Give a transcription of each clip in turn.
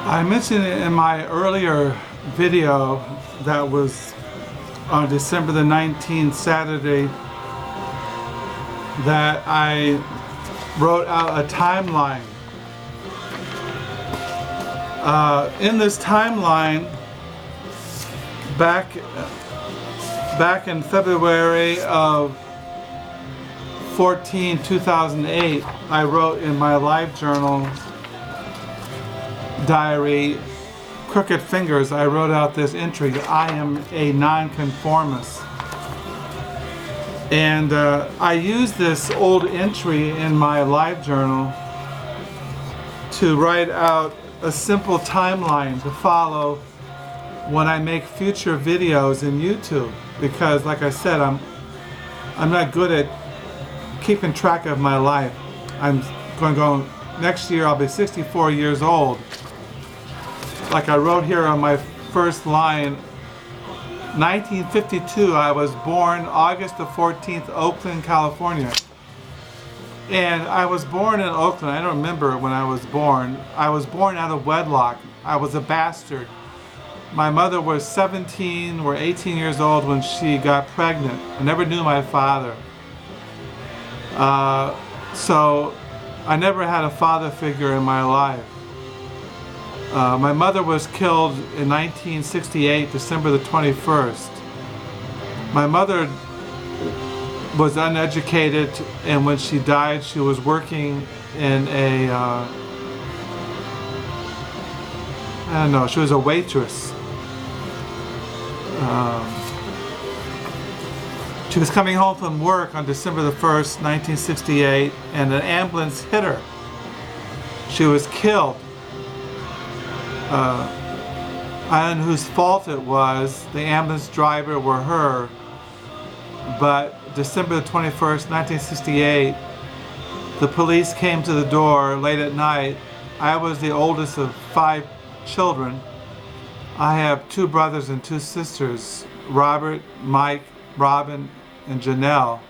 I mentioned it in my earlier video that was on December the 19th, Saturday, that I wrote out a timeline. In this timeline, back in February of 2008, I wrote in my LiveJournal diary, Crooked Fingers, I wrote out this entry: I am a nonconformist. And I used this old entry in my LiveJournal to write out a simple timeline to follow when I make future videos in YouTube, because like I said, I'm not good at keeping track of my life. I'm going to go next year, I'll be 64 years old. Like I wrote here on my first line, 1952, I was born August the 14th, Oakland, California. And I was born in Oakland. I don't remember when I was born. I was born out of wedlock. I was a bastard. My mother was 17 or 18 years old when she got pregnant. I never knew my father. So I never had a father figure in my life. My mother was killed in 1968, December the 21st. My mother was uneducated, and when she died, she was working in a, I don't know, she was a waitress. She was coming home from work on December the 1st, 1968, and an ambulance hit her. She was killed. I don't know whose fault it was. The ambulance driver or her. But December the 21st, 1968, the police came to the door late at night. I was the oldest of 5 children. I have 2 brothers and 2 sisters, Robert, Mike, Robin, and Janelle.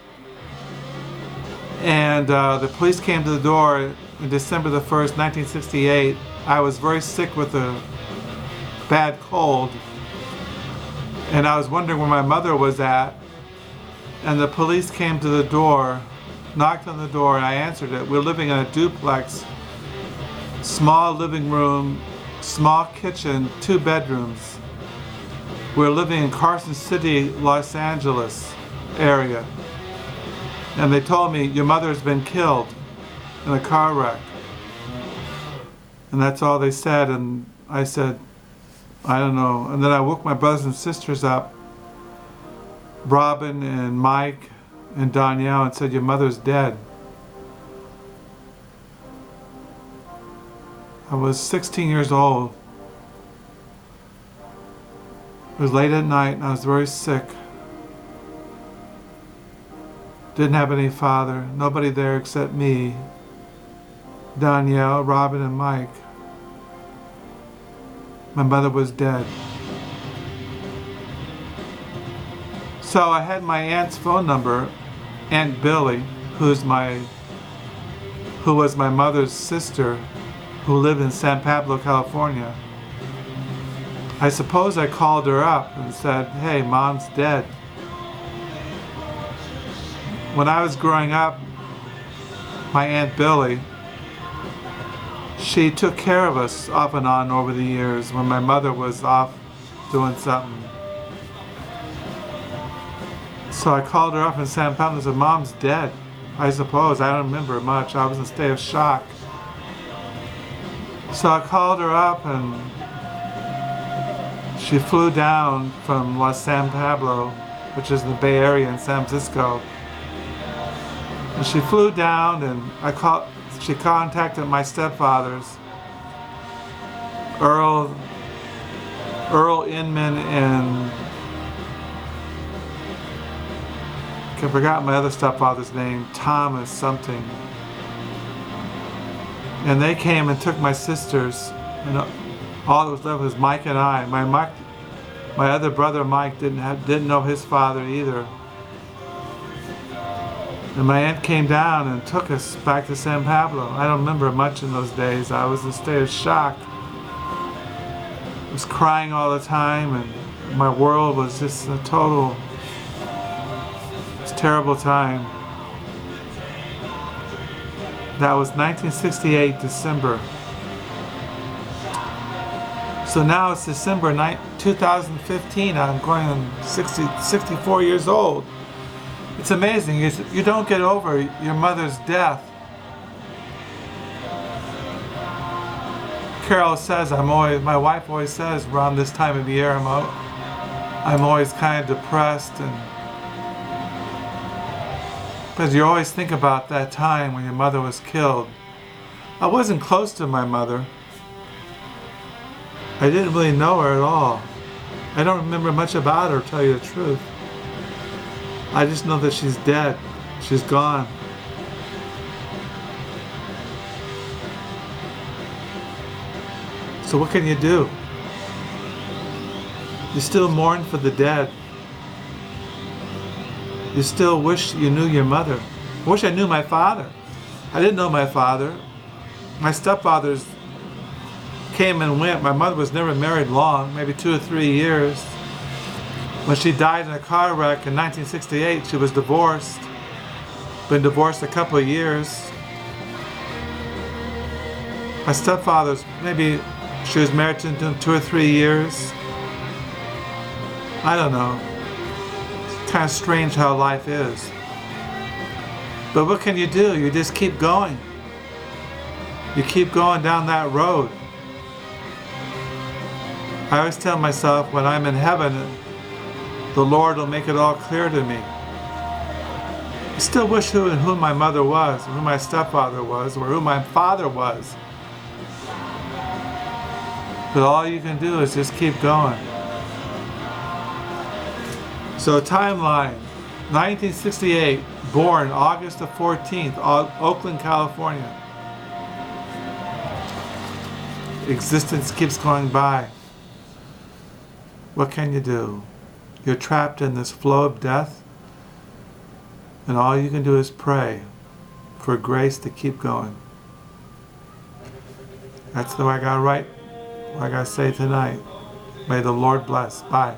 And the police came to the door on December the 1st, 1968. I was very sick with a bad cold, and I was wondering where my mother was at. And the police came to the door, knocked on the door, and I answered it. We're living in a duplex, small living room, small kitchen, 2 bedrooms. We're living in Carson City, Los Angeles area. And they told me, your mother's been killed in a car wreck. And that's all they said, and I said, I don't know. And then I woke my brothers and sisters up, Robin and Mike and Danielle, and said, your mother's dead. I was 16 years old. It was late at night, and I was very sick. Didn't have any father, nobody there except me, Danielle, Robin, and Mike. My mother was dead. So I had my aunt's phone number, Aunt Billy, who was my mother's sister, who lived in San Pablo, California. I suppose I called her up and said, hey, Mom's dead. When I was growing up, my Aunt Billy, she took care of us off and on over the years when my mother was off doing something. So I called her up in San Pablo and said, Mom's dead. I suppose. I don't remember much. I was in a state of shock. So I called her up, and she flew down from San Pablo, which is in the Bay Area in San Francisco. And she flew down, and she contacted my stepfathers, Earl Inman and I forgot my other stepfather's name, Thomas something. And they came and took my sisters, and all that was left was Mike and I. My other brother Mike didn't know his father either. And my aunt came down and took us back to San Pablo. I don't remember much in those days. I was in a state of shock. was crying all the time, and my world was just a total, terrible time. That was 1968, December. So now it's December 2015. I'm going on 64 years old. It's amazing. You don't get over your mother's death. Carol says, my wife always says around this time of year, I'm always kind of depressed, and because you always think about that time when your mother was killed. I wasn't close to my mother. I didn't really know her at all. I don't remember much about her, to tell you the truth. I just know that she's dead. She's gone. So what can you do? You still mourn for the dead. You still wish you knew your mother. I wish I knew my father. I didn't know my father. My stepfathers came and went. My mother was never married long, maybe 2 or 3 years. When she died in a car wreck in 1968, she was divorced. Been divorced a couple of years. My stepfather's, maybe she was married to him 2 or 3 years. I don't know. It's kind of strange how life is. But what can you do? You just keep going. You keep going down that road. I always tell myself when I'm in heaven, the Lord will make it all clear to me. I still wish who my mother was, or who my stepfather was, or who my father was. But all you can do is just keep going. So timeline, 1968, born August the 14th, Oakland, California. Existence keeps going by. What can you do? You're trapped in this flow of death, and all you can do is pray for grace to keep going. That's what I gotta write, what I gotta say tonight. May the Lord bless. Bye.